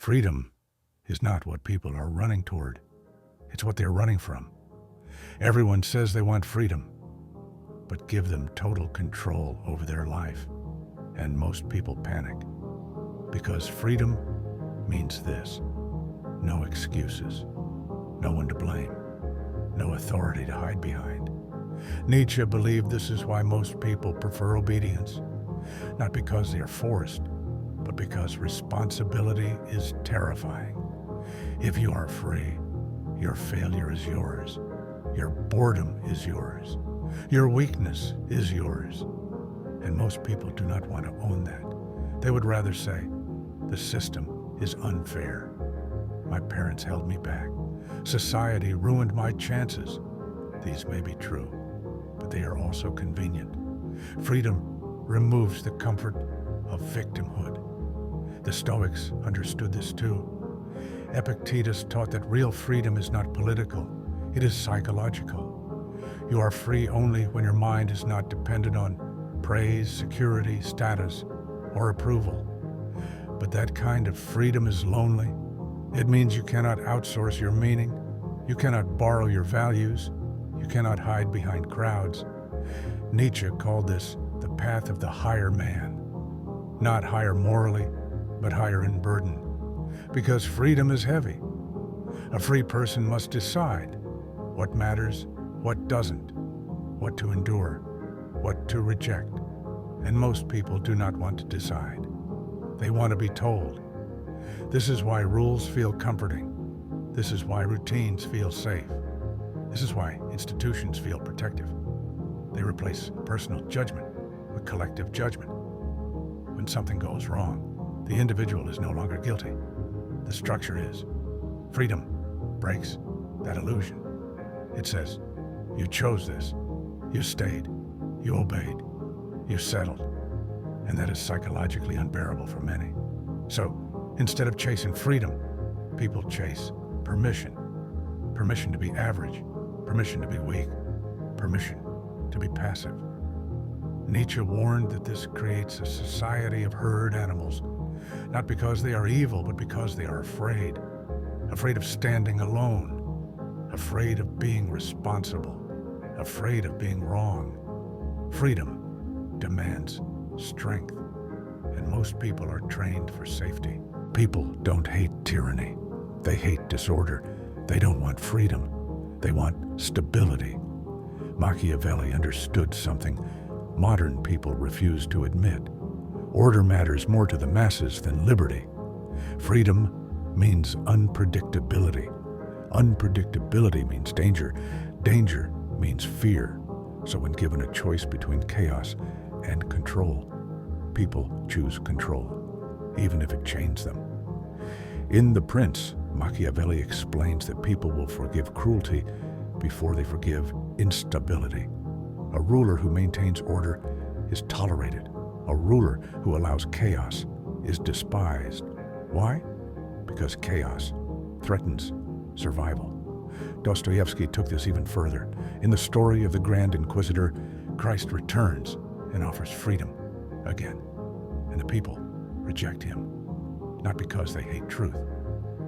Freedom is not what people are running toward. It's what they're running from. Everyone says they want freedom, but give them total control over their life. And most people panic. Because freedom means this: no excuses, no one to blame, no authority to hide behind. Nietzsche believed this is why most people prefer obedience, not because they are forced, but because responsibility is terrifying. If you are free, your failure is yours, your boredom is yours, your weakness is yours. And most people do not want to own that. They would rather say, the system is unfair. My parents held me back. Society ruined my chances. These may be true, but they are also convenient. Freedom removes the comfort of victimhood. The Stoics understood this too. Epictetus taught that real freedom is not political, it is psychological. You are free only when your mind is not dependent on praise, security, status, or approval. But that kind of freedom is lonely. It means you cannot outsource your meaning, you cannot borrow your values, you cannot hide behind crowds. Nietzsche called this the path of the higher man. Not higher morally, but higher in burden. Because freedom is heavy. A free person must decide what matters, what doesn't, what to endure, what to reject. And most people do not want to decide. They want to be told. This is why rules feel comforting. This is why routines feel safe. This is why institutions feel protective. They replace personal judgment with collective judgment. When something goes wrong, the individual is no longer guilty. The structure is. Freedom breaks that illusion. It says, you chose this, you stayed, you obeyed, you settled. And that is psychologically unbearable for many. So, instead of chasing freedom, people chase permission. Permission to be average, permission to be weak, permission to be passive. Nietzsche warned that this creates a society of herd animals, not because they are evil, but because they are afraid. Afraid of standing alone, afraid of being responsible, afraid of being wrong. Freedom demands strength, and most people are trained for safety. People don't hate tyranny. They hate disorder. They don't want freedom. They want stability. Machiavelli understood something modern people refuse to admit. Order matters more to the masses than liberty. Freedom means unpredictability. Unpredictability means danger. Danger means fear. So when given a choice between chaos and control, people choose control, even if it chains them. In The Prince, Machiavelli explains that people will forgive cruelty before they forgive instability. A ruler who maintains order is tolerated. A ruler who allows chaos is despised. Why? Because chaos threatens survival. Dostoevsky took this even further. In the story of the Grand Inquisitor, Christ returns and offers freedom again. And the people reject him, not because they hate truth,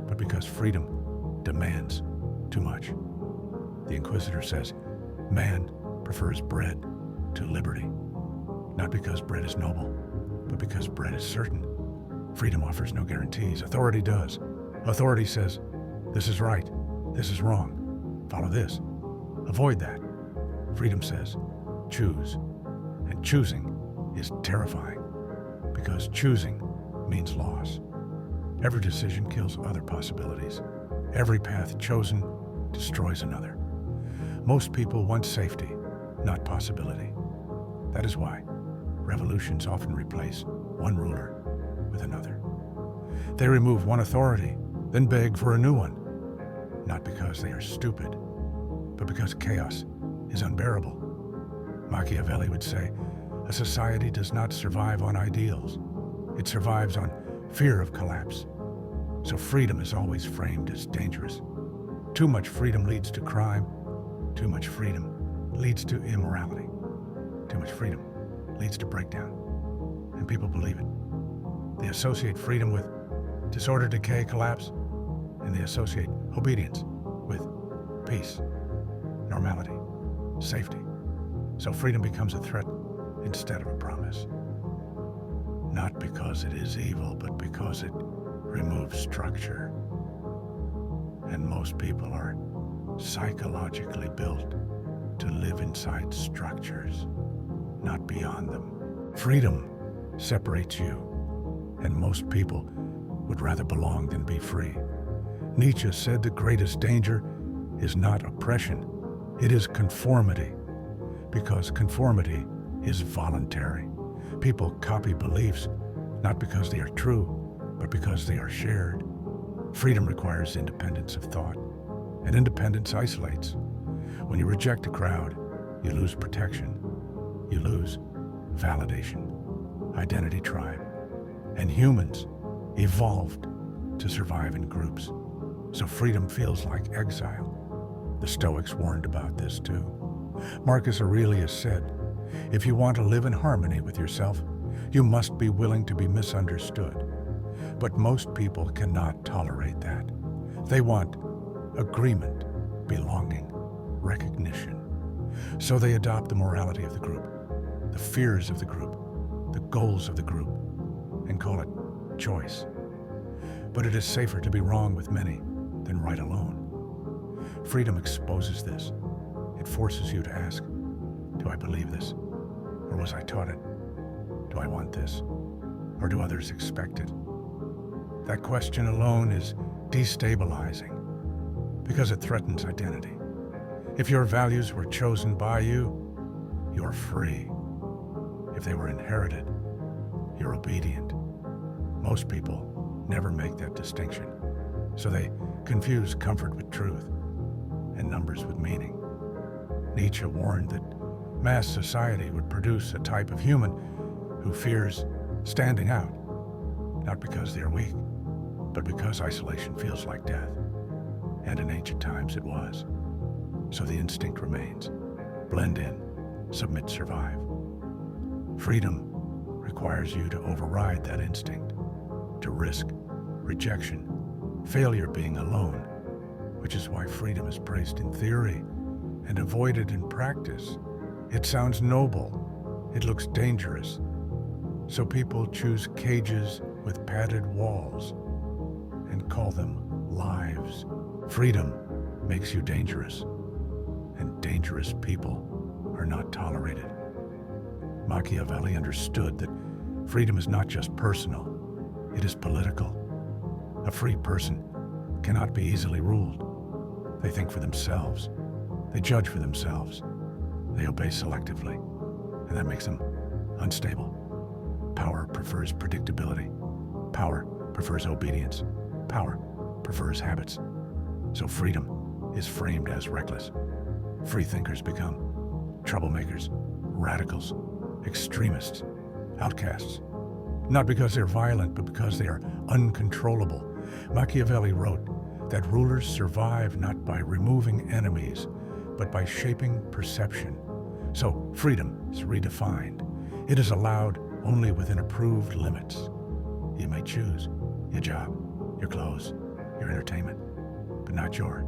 but because freedom demands too much. The Inquisitor says, man prefers bread to liberty, not because bread is noble, but because bread is certain. Freedom offers no guarantees. Authority does. Authority says, this is right, this is wrong, follow this, avoid that. Freedom says, choose. And choosing is terrifying, because choosing means loss. Every decision kills other possibilities. Every path chosen destroys another. Most people want safety, not possibility. That is why revolutions often replace one ruler with another. They remove one authority, then beg for a new one. Not because they are stupid, but because chaos is unbearable. Machiavelli would say, a society does not survive on ideals. It survives on fear of collapse. So freedom is always framed as dangerous. Too much freedom leads to crime. Too much freedom leads to immorality. Too much freedom leads to breakdown. And people believe it. They associate freedom with Disorder, decay, collapse, and they associate obedience with peace, normality, safety. So freedom becomes a threat instead of a promise. Not because it is evil, but because it removes structure. And most people are psychologically built to live inside structures, not beyond them. Freedom separates you, and most people would rather belong than be free. Nietzsche said the greatest danger is not oppression, it is conformity, because conformity is voluntary. People copy beliefs not because they are true, but because they are shared. Freedom requires independence of thought, and independence isolates. When you reject a crowd, you lose protection, you lose validation, identity, tribe. And humans evolved to survive in groups, so freedom feels like exile. The Stoics warned about this too. Marcus Aurelius said, "If you want to live in harmony with yourself, you must be willing to be misunderstood." But most people cannot tolerate that. They want agreement, belonging, recognition. So they adopt the morality of the group, the fears of the group, the goals of the group, and call it choice. But it is safer to be wrong with many than right alone. Freedom exposes this. It forces you to ask, do I believe this? Or was I taught it? Do I want this? Or do others expect it? That question alone is destabilizing because it threatens identity. If your values were chosen by you, you're free. If they were inherited, you're obedient. Most people never make that distinction, so they confuse comfort with truth and numbers with meaning. Nietzsche warned that mass society would produce a type of human who fears standing out, not because they are weak, but because isolation feels like death. And in ancient times it was. So the instinct remains. Blend in, submit, survive. Freedom requires you to override that instinct, to risk rejection, failure, being alone, which is why freedom is praised in theory and avoided in practice. It sounds noble, it looks dangerous, so people choose cages with padded walls and call them lives. Freedom makes you dangerous, and dangerous people are not tolerated. Machiavelli understood that freedom is not just personal, it is political. A free person cannot be easily ruled. They think for themselves, they judge for themselves, they obey selectively, and that makes them unstable. Power prefers predictability. Power prefers obedience. Power prefers habits. So freedom is framed as reckless. Free thinkers become troublemakers, radicals, extremists, outcasts. Not because they're violent, but because they are uncontrollable. Machiavelli wrote that rulers survive not by removing enemies, but by shaping perception. So freedom is redefined. It is allowed only within approved limits. You may choose your job, your clothes, your entertainment, but not your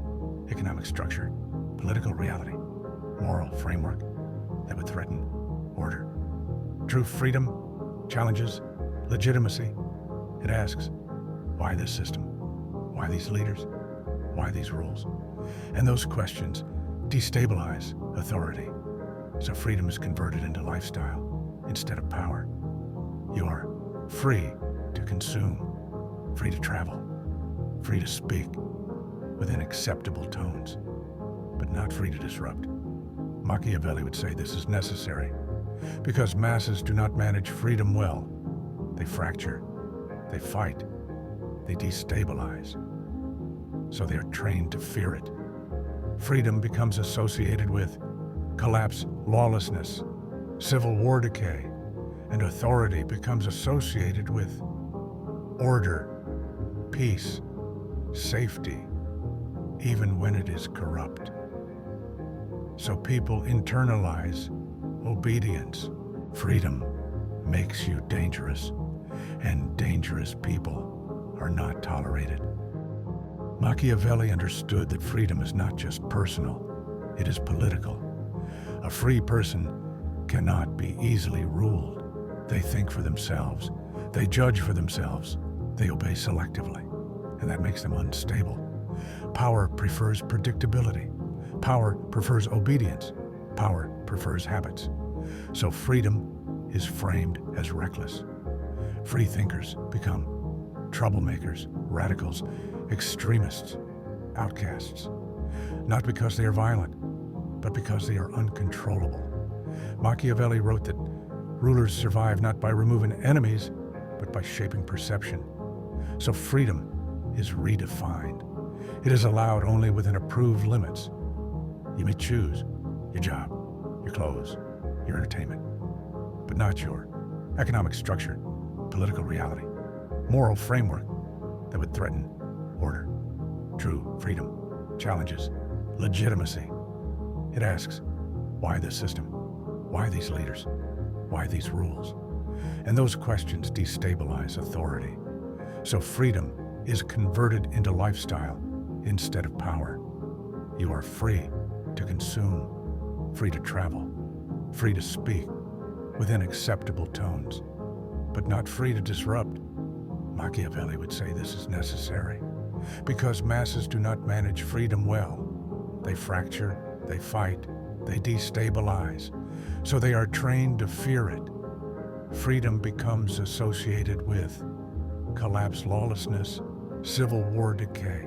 economic structure, political reality, moral framework that would threaten order. True freedom challenges legitimacy. It asks, why this system? Why these leaders? Why these rules? And those questions destabilize authority. So freedom is converted into lifestyle instead of power. You are free to consume, free to travel, free to speak within acceptable tones, but not free to disrupt. Machiavelli would say this is necessary because masses do not manage freedom well. They fracture, they fight, they destabilize. So they are trained to fear it. Freedom becomes associated with collapse, lawlessness, civil war decay, and authority becomes associated with order, peace, safety, even when it is corrupt. So people internalize obedience. Freedom makes you dangerous, and dangerous people are not tolerated. Machiavelli understood that freedom is not just personal, it is political. A free person cannot be easily ruled. They think for themselves, they judge for themselves, they obey selectively, and that makes them unstable. Power prefers predictability. Power prefers obedience. Power prefers habits. So freedom is framed as reckless. Free thinkers become troublemakers, radicals, extremists, outcasts, not because they are violent, but because they are uncontrollable. Machiavelli wrote that rulers survive not by removing enemies, but by shaping perception. So freedom is redefined. It is allowed only within approved limits. You may choose your job, your clothes, your entertainment, but not your economic structure, political reality, moral framework that would threaten order. True freedom challenges legitimacy. It asks, why this system? Why these leaders? Why these rules? And those questions destabilize authority. So freedom is converted into lifestyle instead of power. You are free to consume, free to travel, free to speak within acceptable tones, but not free to disrupt. Machiavelli would say this is necessary because masses do not manage freedom well. They fracture, they fight, they destabilize, so they are trained to fear it. Freedom becomes associated with collapse, lawlessness, civil war, decay,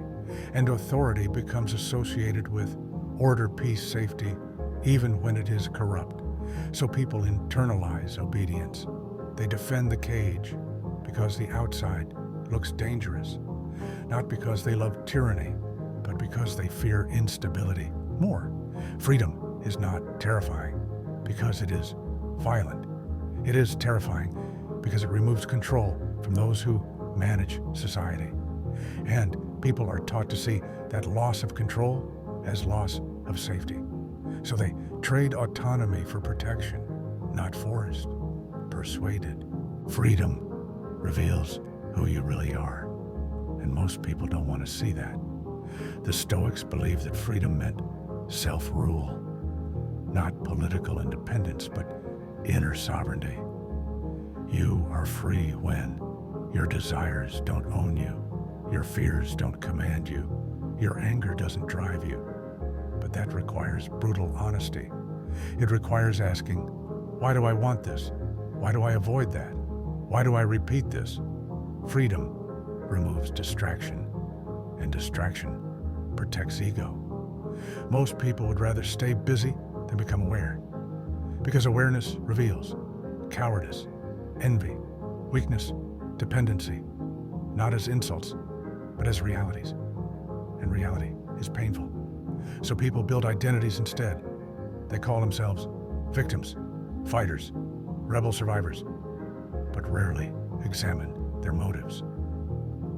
and authority becomes associated with order, peace, safety, even when it is corrupt. So people internalize obedience. They defend the cage because the outside looks dangerous, not because they love tyranny, but because they fear instability more. Freedom is not terrifying because it is violent. It is terrifying because it removes control from those who manage society. And people are taught to see that loss of control as loss of safety. So they trade autonomy for protection, not forced, persuaded. Freedom reveals who you really are, and most people don't want to see that. The Stoics believed that freedom meant self-rule, not political independence, but inner sovereignty. You are free when your desires don't own you, your fears don't command you, your anger doesn't drive you. But that requires brutal honesty. It requires asking, why do I want this? Why do I avoid that? Why do I repeat this? Freedom removes distraction, and distraction protects ego. Most people would rather stay busy than become aware, because awareness reveals cowardice, envy, weakness, dependency, not as insults, but as realities. And reality is painful. So people build identities instead. They call themselves victims, fighters, rebel survivors, but rarely examine their motives.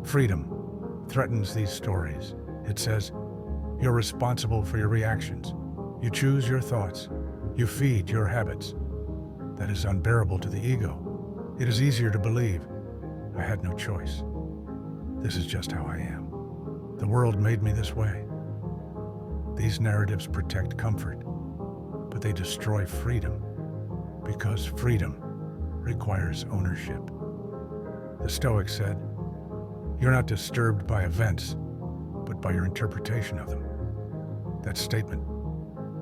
Freedom threatens these stories. It says, you're responsible for your reactions. You choose your thoughts. You feed your habits. That is unbearable to the ego. It is easier to believe, I had no choice. This is just how I am. The world made me this way. These narratives protect comfort, but they destroy freedom, because freedom requires ownership. The Stoics said, you're not disturbed by events, but by your interpretation of them. That statement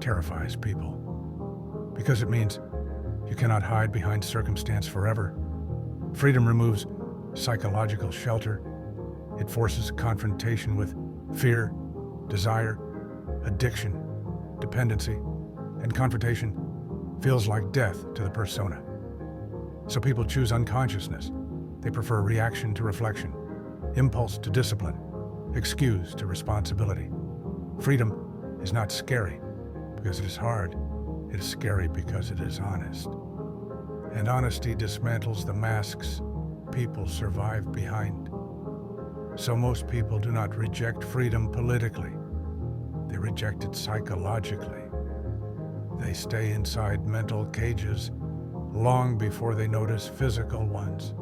terrifies people, because it means you cannot hide behind circumstance forever. Freedom removes psychological shelter. It forces confrontation with fear, desire, addiction, dependency, and confrontation feels like death to the persona. So people choose unconsciousness. They prefer reaction to reflection, impulse to discipline, excuse to responsibility. Freedom is not scary because it is hard. It is scary because it is honest. And honesty dismantles the masks people survive behind. So most people do not reject freedom politically. They reject it psychologically. They stay inside mental cages long before they notice physical ones.